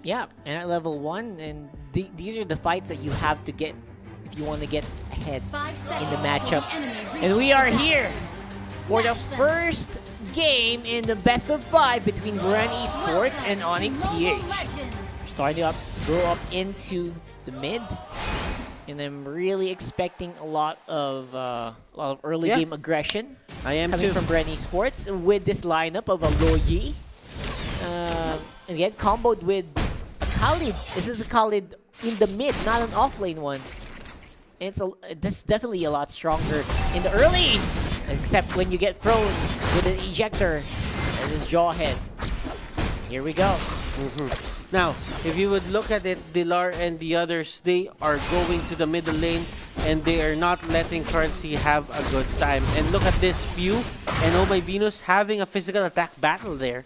Yeah, and at level 1, and these are the fights that you have to get if you want to get ahead in the matchup. And we are here for the first game in the best of 5 between Bren Esports and Onic-PH. Starting to go up into the mid, and I'm really expecting a lot of early game aggression. I am coming too. from Bren Esports with this lineup of a Loyi. Again, comboed with a Khalid. This is a Khalid in the mid, not an offlane one. And this is definitely a lot stronger in the early, except when you get thrown with an ejector and his jaw head. Here we go. Now, if you would look at it, Dilar and the others, they are going to the middle lane and they are not letting Currency have a good time. And look at this view, and Oh My Venus having a physical attack battle there.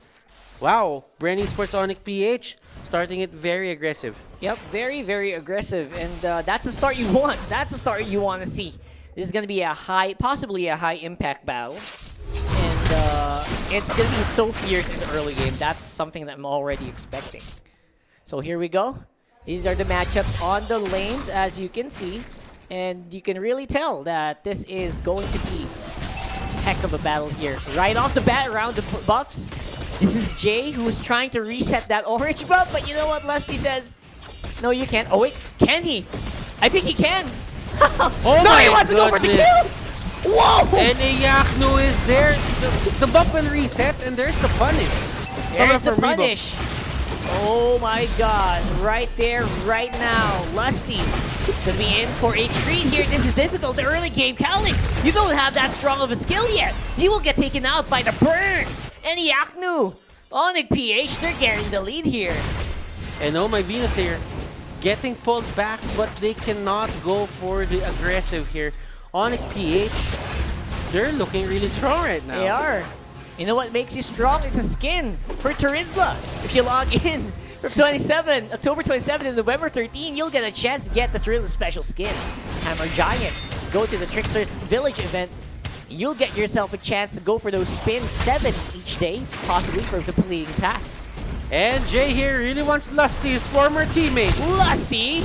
Wow, Bren Esports Onic-PH starting it very aggressive. Yep, very, very aggressive, and that's the start you want. That's the start you want to see. This is going to be a possibly a high impact battle, and it's going to be so fierce in the early game. That's something that I'm already expecting. So here we go. These are the matchups on the lanes, as you can see, and you can really tell that this is going to be a heck of a battle here. Right off the bat, around the buffs. This is Jay, who is trying to reset that orange buff, but you know what Lusty says? No, you can't. Oh wait, can he? I think he can. Oh no, my he wants to go for the kill! Whoa! And Iyaknu is there. The buff will reset, and there's the punish. There's the punish. Oh my god, right there, right now. Lusty gonna be in for a treat here. This is difficult, the early game. Khalid, you don't have that strong of a skill yet. You will get taken out by the burn. And Iyaknu, Onic-PH, they're getting the lead here. And Oh My Venus here, getting pulled back, but they cannot go for the aggressive here. Onic-PH, they're looking really strong right now. They are. You know what makes you strong? It's a skin for Terizla. If you log in from October 27 to November 13, you'll get a chance to get the Terizla special skin. Hammer Giant. Go to the Trickster's Village event. You'll get yourself a chance to go for those spins 7 each day, possibly for completing task. And Jay here really wants Lusty, his former teammate. Lusty!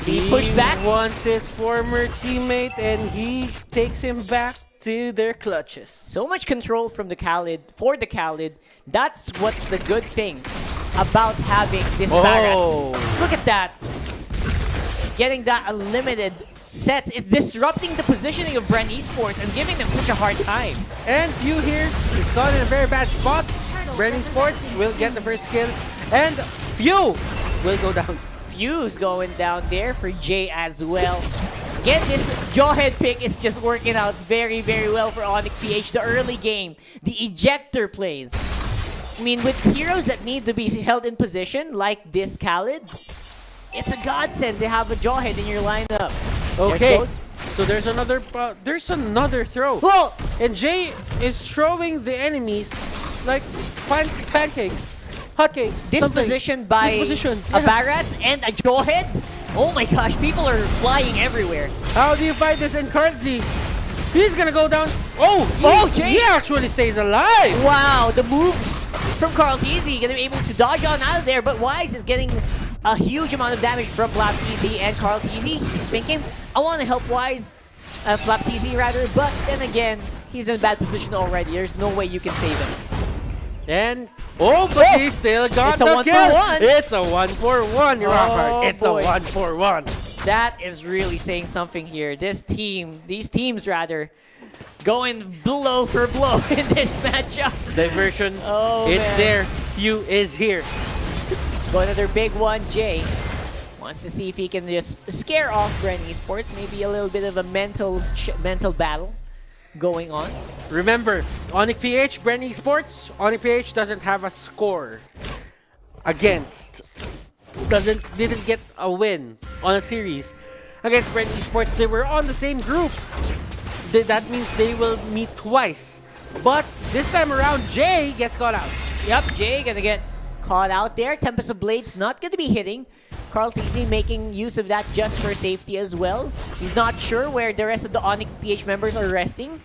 He pushed back. He wants his former teammate, and he takes him back to their clutches. So much control from the Khalid, for the Khalid. That's what's the good thing about having this Barats. Look at that. Getting that unlimited sets is disrupting the positioning of Bren Esports and giving them such a hard time. And Few here is caught in a very bad spot. Bren Esports will get the first kill, and Few will go down. Few's going down there for Jay as well. Again, this jawhead pick is just working out very, very well for Onic-PH. The early game, the ejector plays. I mean, with heroes that need to be held in position, like this Khalid, it's a godsend to have a jawhead in your lineup. Okay, so there's another throw. Whoa! And Jay is throwing the enemies like pancakes, hotcakes. Dispositioned by a Barats and a jawhead. Oh my gosh, people are flying everywhere. How do you fight this in Currency? He's gonna go down. Jay! He actually stays alive. Wow, the moves from Carl-TZ gonna be able to dodge on out of there, but Wise is getting a huge amount of damage from Flap-TZ and Carl-TZ. He's thinking, I want to help Wise, Flap-TZ rather, but then again, he's in a bad position already. There's no way you can save him. And he still got the kill. It's a 1-for-1. You're right. It's a 1-for-1. That is really saying something here. These teams rather, going blow for blow in this matchup. Diversion. It's there. Few is here. Go another big one. Jay wants to see if he can just scare off Bren Esports. Maybe a little bit of a mental battle going on. Remember, Onic-PH, Bren Esports, Onic-PH doesn't have a score against. Didn't get a win on a series against Bren Esports. They were on the same group. That means they will meet twice. But this time around, Jay gets caught out. Yep, Jay gonna get caught out there. Tempest of Blades not gonna be hitting. Carl-TZ making use of that just for safety as well. He's not sure where the rest of the Onic-PH members are resting.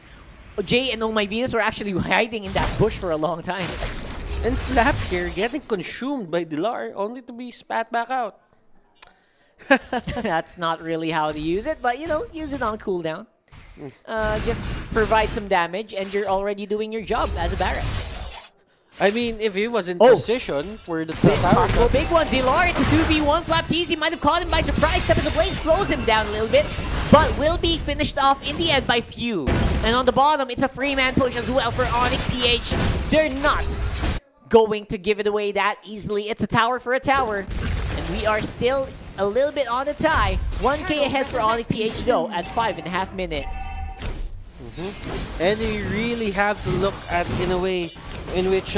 Jay and Oh My Venus were actually hiding in that bush for a long time. And Flap here getting consumed by Dilar, only to be spat back out. That's not really how to use it, but you know, use it on cooldown. Just provide some damage, and you're already doing your job as a Barret. I mean, if he was in position for the tower Well, big one. Dilar into 2v1. Flap Teasy might have caught him by surprise. Step of the Blaze slows him down a little bit, but will be finished off in the end by Few. And on the bottom, it's a free man push as well for Onic-PH. They're not going to give it away that easily. It's a tower for a tower, and we are still a little bit on the tie. 1k ahead for Onic-PH though at 5.5 minutes. And you really have to look at in a way in which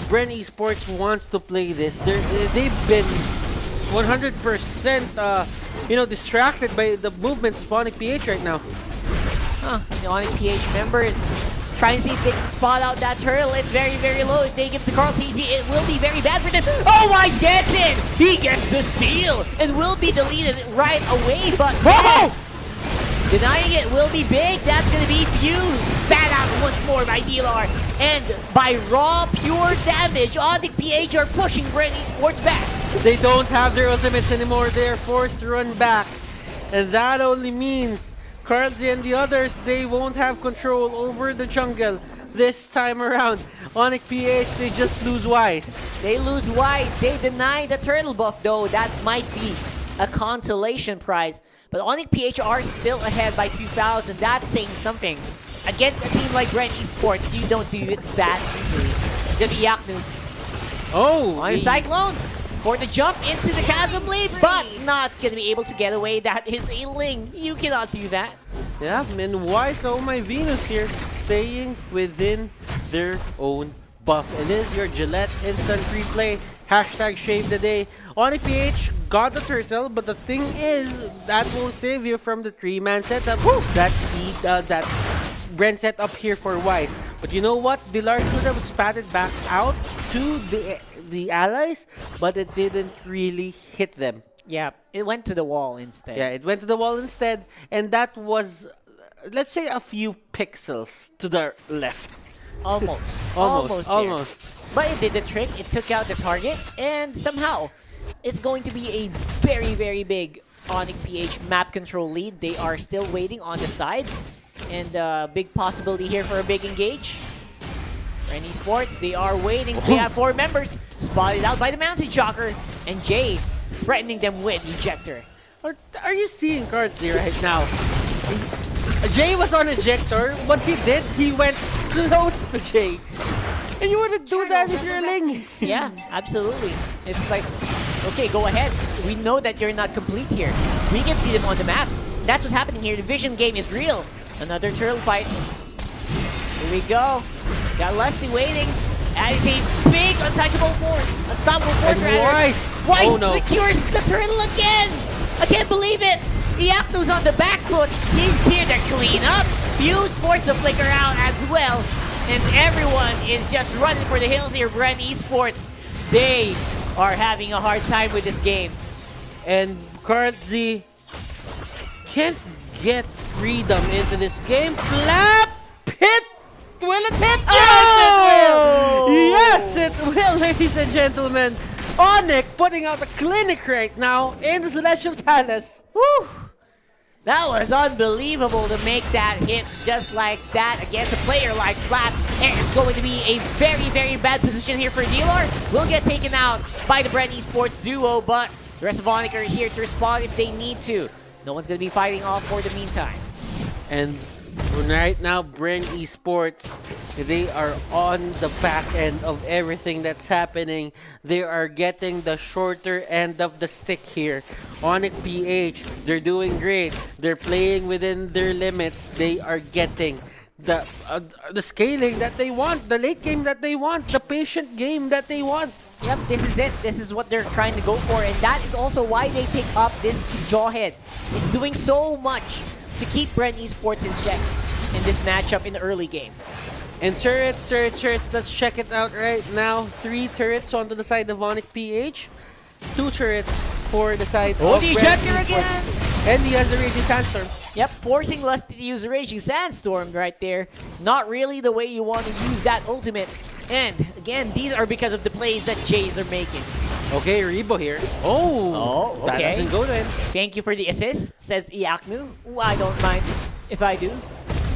Bren Esports wants to play this. They've been 100% distracted by the movements of Onic-PH right now. The Onic-PH members trying to see if they can spot out that turtle. It's very, very low. If they give to Carl TZ, it will be very bad for them. Oh, Wise gets in! He gets the steal and will be deleted right away, but denying it will be big. That's going to be Fuse. Spat out once more by Dilar. And by raw, pure damage, Onic-PH are pushing Bren Esports back. They don't have their ultimates anymore. They are forced to run back. And that only means Carlzy and the others, they won't have control over the jungle this time around. Onic-PH, they just lose Wise. They lose Wise. They deny the turtle buff, though. That might be a consolation prize. But Onic-PH are still ahead by 2,000. That's saying something. Against a team like Bren Esports, you don't do it that easily. It's gonna be Yaknu. Oh! On Cyclone for the jump into the Chasm Blade, but not gonna be able to get away. That is a Ling. You cannot do that. Yeah, and Wise, oh my Venus here, staying within their own buff. And this is your Gillette instant replay. Hashtag shave the day. Onic-PH got the turtle, but the thing is, that won't save you from the 3-man setup. Woo! That Bren set up here for Wise. But you know what? Dilar could have spatted back out to the allies, but it didn't really hit them. Yeah, it went to the wall instead. Yeah, it went to the wall instead, and that was, let's say, a few pixels to the left. Almost. Almost. But it did the trick. It took out the target, and somehow it's going to be a very, very big Onic-PH map control lead. They are still waiting on the sides, and big possibility here for a big engage. Bren Esports, they are waiting. They have 4 members spotted out by the Mountain Shocker, and Jay threatening them with Ejector. Are you seeing Cardsy right now? Jay was on Ejector. What he did, he went close to Jay. And you wouldn't do that if you're a Ling. Yeah, absolutely. It's like, okay, go ahead. We know that you're not complete here. We can see them on the map. That's what's happening here. The vision game is real. Another turtle fight. Here we go. Got Lusty waiting. As a big untouchable force. Unstoppable force. Wise secures the turtle again. I can't believe it. The Apno's on the back foot. He's here to clean up. Fuse forced to flicker out as well. And everyone is just running for the hills here. Bren Esports, they are having a hard time with this game. And Cardsy can't get freedom into this game. Flap hit! Will it hit? Oh! Yes, it will! Yes, it will, ladies and gentlemen. Onic putting out a clinic right now in the Celestial Palace. Whew. That was unbelievable to make that hit just like that against a player like Flap. And it's going to be a very, very bad position here for Dilar. Will get taken out by the Bren Esports duo, but the rest of Onic are here to respond if they need to. No one's going to be fighting off for the meantime. And right now, Bren Esports, they are on the back end of everything that's happening. They are getting the shorter end of the stick here. Onic-PH, they're doing great. They're playing within their limits. They are getting the scaling that they want, the late game that they want, the patient game that they want. Yep, this is it. This is what they're trying to go for, and that is also why they pick up this Jawhead. It's doing so much to keep Bren Esports in check in this matchup in the early game. And turrets, let's check it out right now. 3 turrets onto the side of Onic-PH. 2 turrets for the side of the Bren Ejector Esports. again! And he has the Raging Sandstorm. Yep, forcing Lusty to use the Raging Sandstorm right there. Not really the way you want to use that ultimate. And again, these are because of the plays that Jays are making. Okay, Rebo here. Oh, okay. That doesn't go to him. Thank you for the assist, says Iaknu. Ooh, I don't mind if I do.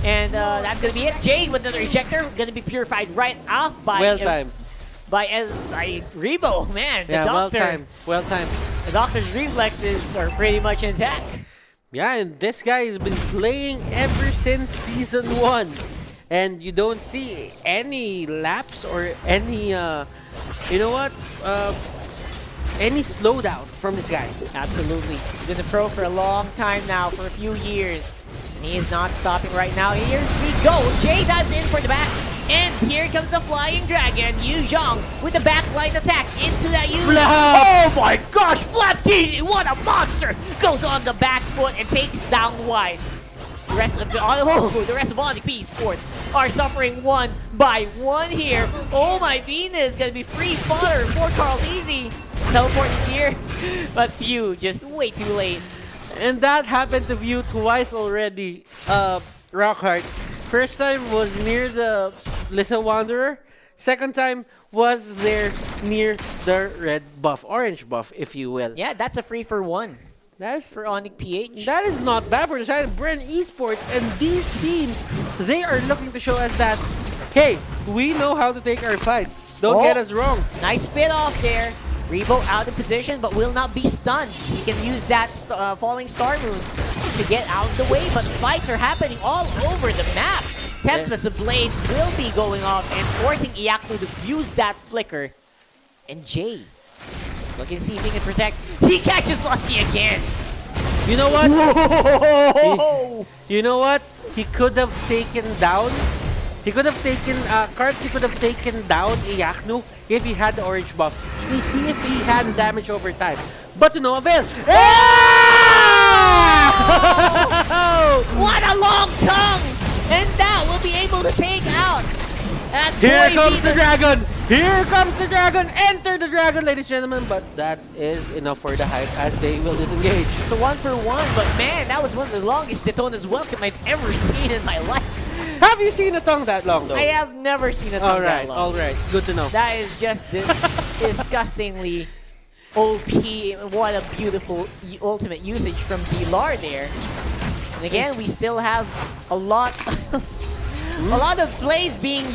And that's going to be it. Jay with another ejector. Going to be purified right off by... Well timed. By Rebo. Man, the Yeah, doctor. well timed. Well timed. The doctor's reflexes are pretty much intact. Yeah, and this guy has been playing ever since Season 1. And you don't see any lapse or any, you know what? Any slowdown from this guy. Absolutely. He's been a pro for a long time now, for a few years. And he is not stopping right now. Here we go. Jay dives in for the back. And here comes the Flying Dragon. Yu Zhong with the backline attack into that Yu. Oh my gosh! Flap TZ, what a monster! Goes on the back foot and takes down Wise. The rest of the Onic Esports are suffering one by one here. Oh my Venus, gonna be free fodder for Carl Easy. Teleport is here, but Few just way too late. And that happened to View twice already. Rockhart. First time was near the Little Wanderer. Second time was there near the red buff, orange buff, if you will. Yeah, that's a free for one That's for MPL-PH. That is not bad for the side of Bren Esports, and these teams, they are looking to show us that, hey, we know how to take our fights. Don't get us wrong. Nice spit off there. Rebo out of position, but will not be stunned. He can use that falling star moon to get out of the way, but fights are happening all over the map. Tempest of Blades will be going off and forcing Iaknu to use that flicker. And Jay, looking to see if he can protect. He catches Lusty again. You know what? Whoa! You know what? He could have taken down. He could have taken cards. He could have taken down Iaknu if he had the orange buff. If he had damage over time, but to no avail. What a long tongue! And that will be able to take out. And Here comes the dragon! Here comes the dragon! Enter the dragon, ladies and gentlemen. But that is enough for the hype as they will disengage. It's a 1-for-1, but man, that was one of the longest Daytona's welcome I've ever seen in my life. Have you seen a tongue that long, though? I have never seen a tongue that long. Alright, good to know. That is just disgustingly OP. What a beautiful ultimate usage from Pilar there. And again, we still have a lot of plays being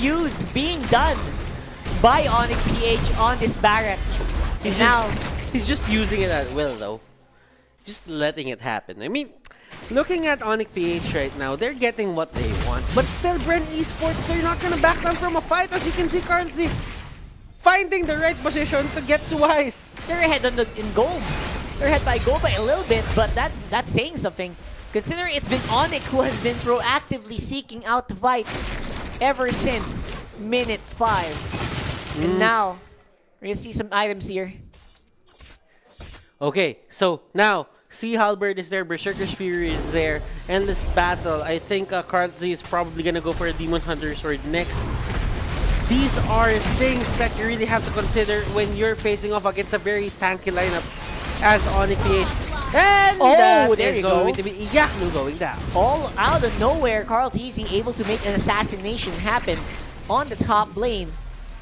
done by MPL-PH on this barracks. And now he's just using it at will, though. Just letting it happen. I mean, looking at MPL-PH right now, they're getting what they want. But still, Bren Esports, they're not gonna back down from a fight. As you can see, currently finding the right position to get to Wise. they're ahead in gold. They're ahead by gold by a little bit, but that's saying something. Considering it's been Onic who has been proactively seeking out the fights ever since minute 5. And now, we're gonna see some items here. Okay, so now, Sea Halberd is there, Berserker's Fury is there, Endless Battle. I think Carl Z is probably gonna go for a Demon Hunter Sword next. These are things that you really have to consider when you're facing off against a very tanky lineup as MPL-PH. And there is you going go. to be Iaknu going down. All out of nowhere, Carl TZ able to make an assassination happen on the top lane.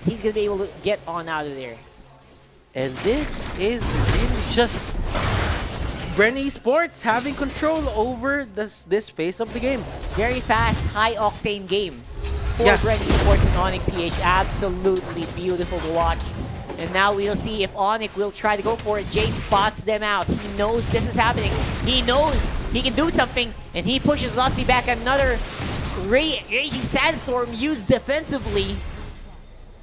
He's gonna be able to get on out of there. And this is really just Bren Esports having control over this phase of the game. Very fast, high-octane game for Yeah. Bren Esports and MPL-PH. Absolutely beautiful to watch. And now we'll see if Onic will try to go for it. Jay spots them out. He knows this is happening. He knows he can do something, and he pushes Lusty back. Another Raging Sandstorm used defensively.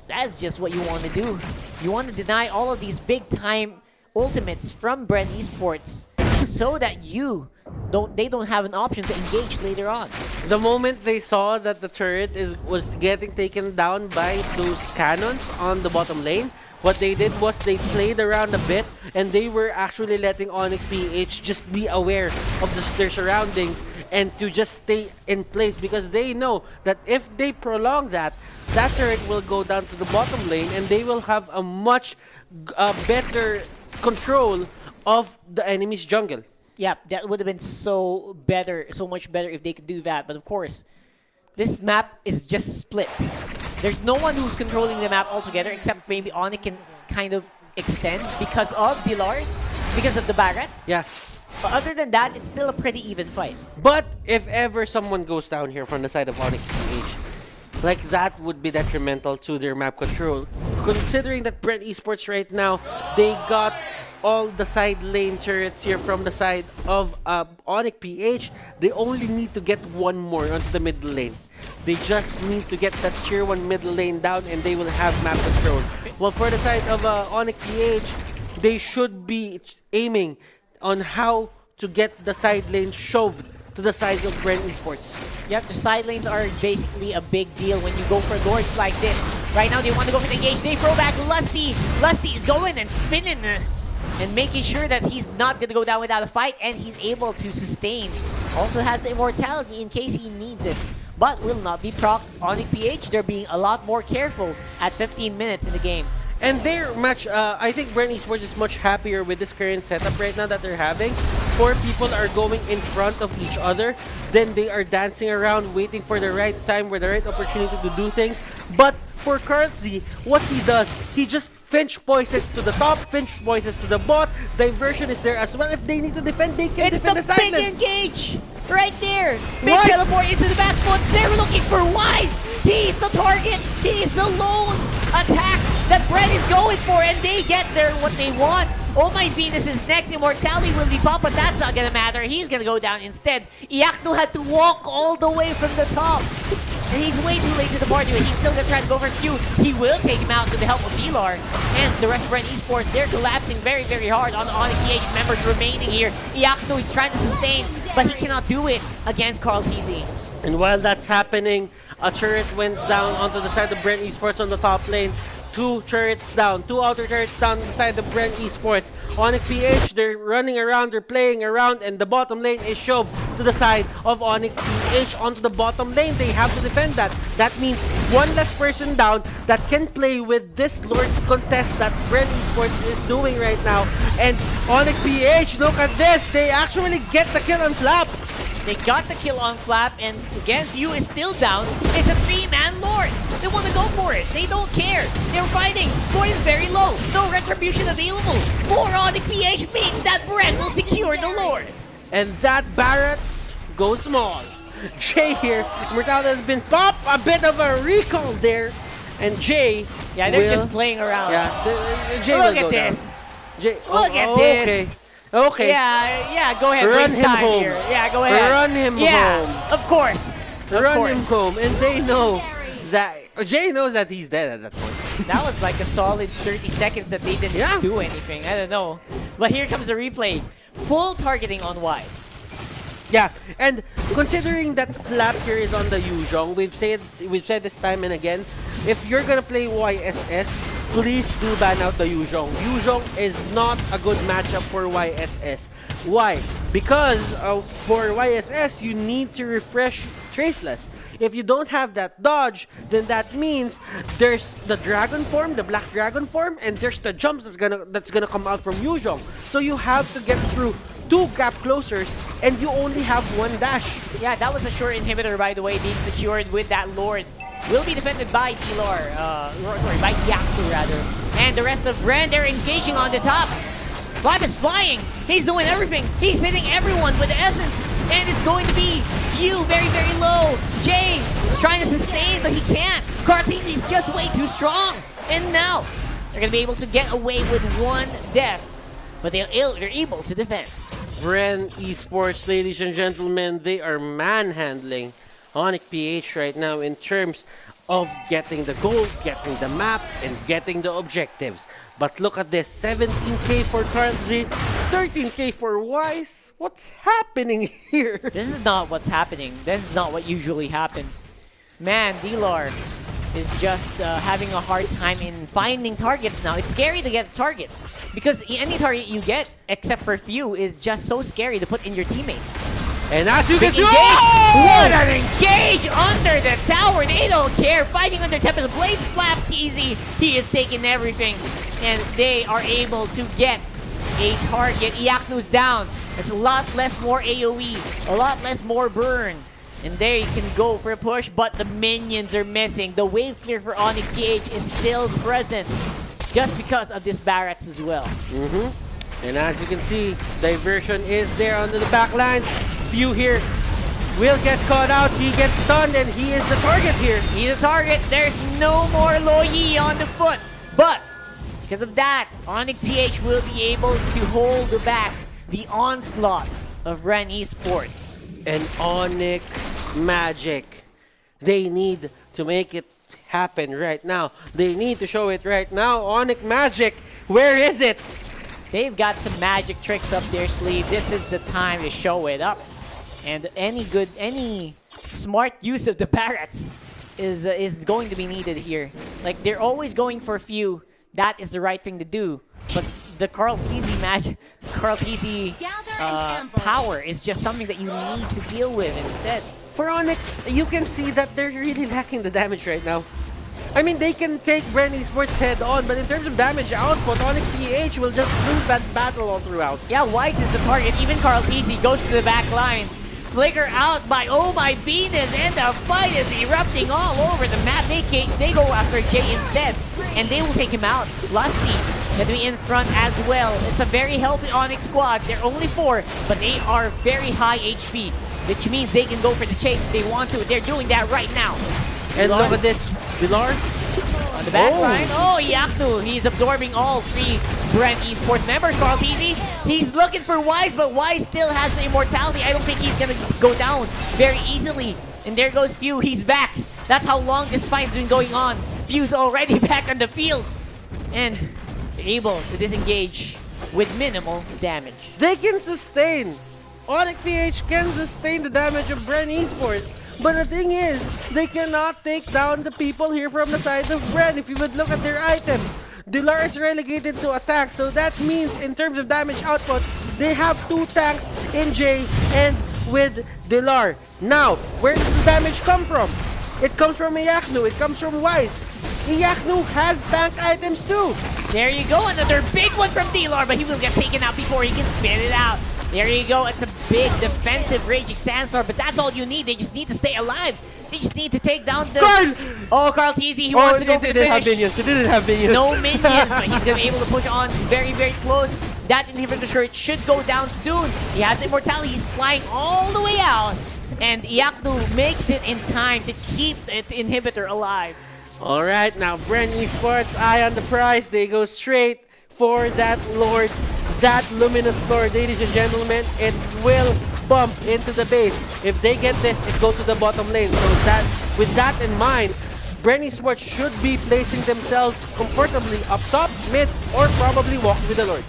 That's just what you want to do. You want to deny all of these big-time ultimates from Bren Esports so that they don't have an option to engage later on. The moment they saw that the turret was getting taken down by those cannons on the bottom lane, what they did was they played around a bit and they were actually letting MPL-PH just be aware of their surroundings and to just stay in place, because they know that if they prolong that turret will go down to the bottom lane and they will have a much better control of the enemy's jungle. Yeah, that would have been so much better if they could do that. But of course, this map is just split. There's no one who's controlling the map altogether except maybe Onic can kind of extend because of Dilar, because of the Barretts. Yeah. But other than that, it's still a pretty even fight. But if ever someone goes down here from the side of Onic PH, like that would be detrimental to their map control. Considering that Bren Esports right now, they got all the side lane turrets here from the side of Onic PH. They only need to get one more onto the middle lane. They just need to get that tier 1 middle lane down and they will have map control. Well, for the side of Onic PH, they should be aiming on how to get the side lane shoved to the side of Bren Esports. Yep, the side lanes are basically a big deal when you go for lords like this. Right now, they want to go for the engage. They throw back Lusty. Lusty is going and spinning and making sure that he's not going to go down without a fight, and he's able to sustain. Also has the immortality in case he needs it, but will not be proc. Onic PH, they're being a lot more careful at 15 minutes in the game. And they're much, I think Bren Esports is much happier with this current setup right now that they're having. 4 people are going in front of each other, then they are dancing around waiting for the right time or the right opportunity to do things. But for Kartzy, what he does, he just finch voices to the top, finch voices to the bot. Diversion is there as well. If they need to defend, they can defend the It's the big silence. engage! Right there! Big Wise. teleport into the back foot. They're looking for Wise! He's the target! He's the lone attack that Bren is going for, and they get there what they want. Oh my Venus is next. Immortality will be popped, but that's not gonna matter. He's gonna go down instead. Iakno had to walk all the way from the top. And he's way too late to the party, but he's still gonna try to go for a few. He will take him out with the help of Dilar. And the rest of Bren Esports, they're collapsing very, very hard on the Onic PH members remaining here. Iakno is trying to sustain, but he cannot do it against Kartzy. And while that's happening, a turret went down onto the side of Bren Esports on the top lane. 2 turrets down, 2 outer turrets down on the side of Bren Esports. Onic PH, they're running around, they're playing around, and the bottom lane is shoved to the side of Onic PH onto the bottom lane. They have to defend that. That means one less person down that can play with this Lord contest that Bren Esports is doing right now. And Onic PH, look at this, they actually get the kill on Flap. They got the kill on Flap, and again, Yu is still down. It's a 3-man Lord. They want to go for it. They don't care. They're fighting. Boy is very low. No retribution available. 4 Onic PH means that Bren will secure the Lord. And that Barretts goes small. Jay here, Immortality has been popped. A bit of a recall there. And Jay Yeah, they're will, just playing around. Yeah, Jay Look will at go this. down. Jay, Look at this. Okay. Yeah, go ahead. Run Waste him time home. here. Yeah, go ahead. Run him yeah, home. of course. Of Run course. him home. And they know that Jay knows that he's dead at that point. That was like a solid 30 seconds that they didn't do anything. I don't know. But here comes the replay. Full targeting on Wise. Yeah, and considering that Flap here is on the Yuzhong, we've said this time and again, if you're gonna play YSS, please do ban out the Yuzhong. Yuzhong is not a good matchup for YSS. Why? Because for YSS, you need to refresh Traceless. If you don't have that dodge, then that means there's the dragon form, the black dragon form, and there's the jumps that's gonna come out from Yuzhong. So you have to get through 2 gap closers, and you only have 1 dash. Yeah, that was a short inhibitor, by the way, being secured with that Lord. Will be defended by Dilar, by Yaktu rather. And the rest of Bren, they're engaging on the top. Vibe is flying. He's doing everything. He's hitting everyone with the essence. And it's going to be Few very, very low. Jay is trying to sustain, but he can't. Kartzy is just way too strong. And now, they're going to be able to get away with 1 death. But they're able to defend. Bren Esports, ladies and gentlemen, they are manhandling Onic PH right now in terms of getting the gold, getting the map, and getting the objectives. But look at this, 17k for Kartzy, 13k for Wise. What's happening here? This is not what's happening. This is not what usually happens. Man, Dilar is just having a hard time in finding targets now. It's scary to get a target because any target you get, except for Few, is just so scary to put in your teammates. And as you can see, What an engage under the tower! They don't care. Fighting under Tempest Blades, Flap easy. He is taking everything, and they are able to get a target. Iaknu's down. There's a lot less more AoE, a lot less more burn. And there you can go for a push, but the minions are missing. The wave clear for Onic-PH is still present just because of this Barrats as well. And as you can see, diversion is there under the back lines. Few here will get caught out. He gets stunned and he is the target here. He's a target. There's no more Loyi on the foot. But because of that, Onic-PH will be able to hold back the onslaught of Bren Esports. And Onic Magic, they need to make it happen right now. They need to show it right now. Onic Magic, where is it? They've got some magic tricks up their sleeve. This is the time to show it up. And any smart use of the Barrats is going to be needed here. Like, they're always going for a few. That is the right thing to do. But the Carl TZ magic, power is just something that you need to deal with instead. For Onic, you can see that they're really lacking the damage right now. I mean, they can take Bren Esports head on, but in terms of damage output, Onic-PH will just lose that battle all throughout. Yeah, Weiss is the target. Even Carl TZ goes to the back line. Flicker out by Oh My Venus, and the fight is erupting all over the map. They go after Jay instead, and they will take him out. Lusty going to be in front as well. It's a very healthy Onic squad. They're only 4, but they are very high HP, which means they can go for the chase if they want to. They're doing that right now. And look at this, Villar. On the back line. Oh, Yaknu. He's absorbing all 3 Bren Esports members. Carl TZ, he's looking for Wise, but Wise still has the immortality. I don't think he's going to go down very easily. And there goes Few. He's back. That's how long this fight's been going on. Few's already back on the field. And able to disengage with minimal damage. They can sustain. Onic-PH can sustain the damage of Bren Esports. But the thing is, they cannot take down the people here from the side of Bren. If you would look at their items, Dilar is relegated to attack. So that means in terms of damage output, they have 2 tanks in Jay and with Dilar. Now, where does the damage come from? It comes from Iyaknu, it comes from Wise. Iyaknu has tank items too. There you go, another big one from Dilar, but he will get taken out before he can spit it out. There you go, it's a big defensive Raging Sandstorm, but that's all you need. They just need to stay alive. They just need to take down the... Carl! Oh, Carl TZ, he wants to go for the finish. He didn't have minions. No minions, but he's going to be able to push on very, very close. That inhibitor shirt should go down soon. He has the immortality. He's flying all the way out. And Yaknu makes it in time to keep the inhibitor alive. All right, now Bren Esports, eye on the prize. They go straight for that Lord, that Luminous Lord. Ladies and gentlemen, it will bump into the base. If they get this, it goes to the bottom lane. So that, with that in mind, Bren Esports should be placing themselves comfortably up top, mid, or probably walk with the Lord.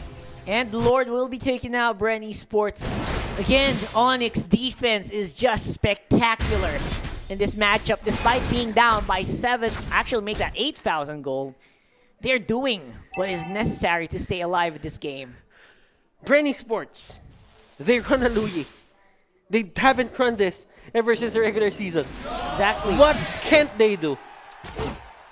And the Lord will be taking out Bren Esports. Again, Onyx defense is just spectacular in this matchup. Despite being down by 7, actually make that 8,000 gold, they're doing what is necessary to stay alive in this game. Bren Esports, they run a Luyi. They haven't run this ever since the regular season. Exactly. What can't they do?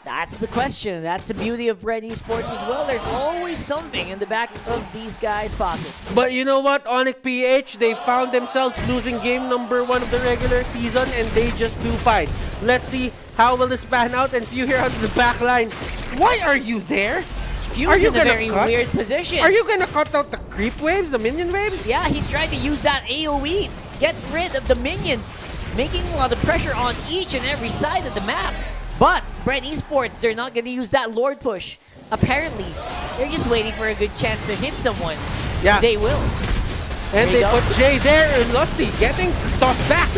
That's the question. That's the beauty of Bren Esports as well. There's always something in the back of these guys' pockets. But you know what? Onic-PH, they found themselves losing game number 1 of the regular season, and they just do fine. Let's see how will this pan out. And Few here on the back line. Why are you there? Few's in a very weird position. Are you gonna cut out the creep waves, the minion waves? Yeah, he's trying to use that AoE. Get rid of the minions, making a lot of pressure on each and every side of the map. But Bren Esports, they're not going to use that Lord push. Apparently, they're just waiting for a good chance to hit someone. Yeah. They will. And they put Jay there and Lusty getting tossed back.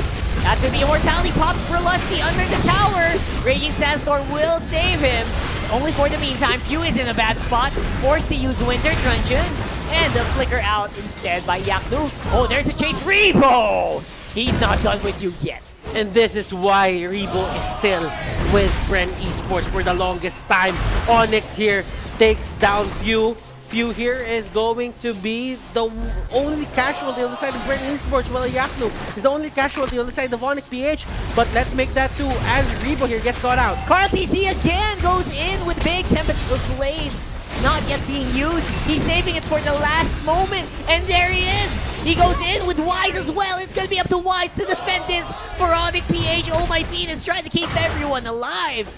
That's going to be immortality pop for Lusty under the tower. Raging Sandstorm will save him. Only for the meantime, Few is in a bad spot. Forced to use Winter Truncheon. And the flicker out instead by Yaknu. Oh, there's a chase. Rebo! He's not done with you yet. And this is why Rebo is still with Bren Esports for the longest time. Onic here takes down Few. Few here is going to be the only casualty on the side of Bren Esports, while Yaknu is the only casualty on the side of Onic-PH. But let's make that 2 as Rebo here gets caught out. Carl TZ again goes in with big Tempest of Blades. not yet being used. He's saving it for the last moment, and there he is. He goes in with Wise as well. It's going to be up to Wise to defend this for Onic-PH. Oh my Venus trying to keep everyone alive.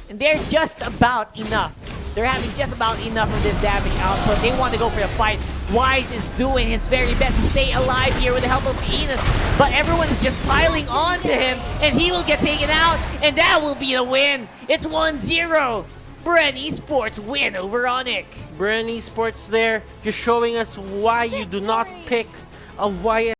And they're just about enough. They're having just about enough of this damage output. They want to go for the fight. Wise is doing his very best to stay alive here with the help of Venus. But everyone's just piling on to him, and he will get taken out, and that will be the win. It's 1-0. Bren Esports win over Onic. Bren Esports there, just showing us why you do not pick a YS